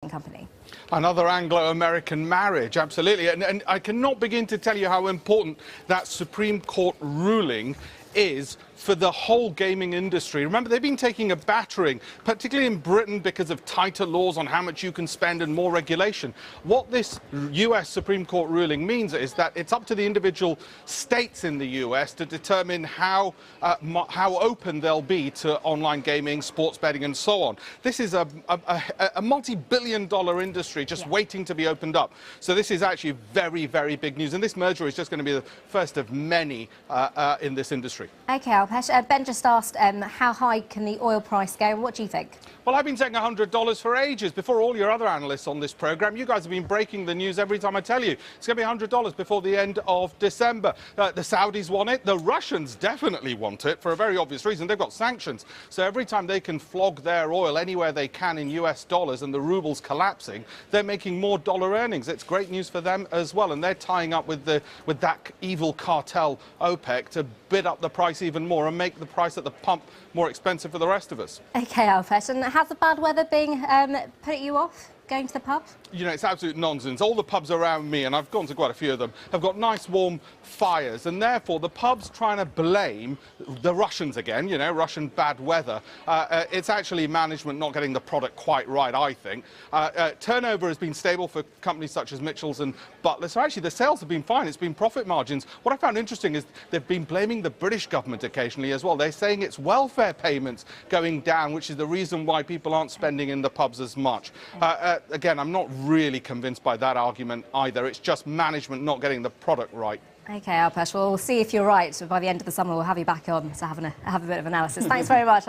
betting company. Another Anglo-American marriage, absolutely. And I cannot begin to tell you how important that Supreme Court ruling is for the whole gaming industry. Remember, they've been taking a battering, particularly in Britain, because of tighter laws on how much you can spend and more regulation. What this US Supreme Court ruling means is that it's up to the individual states in the US to determine how open they'll be to online gaming, sports betting, and so on. This is a multi-billion-dollar industry just waiting to be opened up. So this is actually very, very big news. And this merger is just going to be the first of many in this industry. OK, Alpesh. Ben just asked how high can the oil price go? What do you think? Well, I've been saying $100 for ages. Before all your other analysts on this programme, you guys have been breaking the news every time I tell you. It's going to be $100 before the end of December. The Saudis want it. The Russians definitely want it for a very obvious reason. They've got sanctions. So every time they can flog their oil anywhere they can in US dollars and the ruble's collapsing, they're making more dollar earnings. It's great news for them as well. And they're tying up with that evil cartel OPEC to bid up the price even more and make the price at the pump more expensive for the rest of us. OK, Alpesh. And has the bad weather been putting you off going to the pub? You know, it's absolute nonsense. All the pubs around me, and I've gone to quite a few of them, have got nice warm fires, and therefore the pubs trying to blame the Russians again, you know, Russian bad weather. It's actually management not getting the product quite right, I think. Turnover has been stable for companies such as Mitchell's and Butler, so actually the sales have been fine. It's been profit margins. What I found interesting is they've been blaming the British government occasionally as well. They're saying it's welfare payments going down, which is the reason why people aren't spending in the pubs as much. Again, I'm not really convinced by that argument either. It's just management not getting the product right. OK, Alpesh, well, we'll see if you're right. By the end of the summer, we'll have you back on to have a bit of analysis. Thanks very much, Alpesh.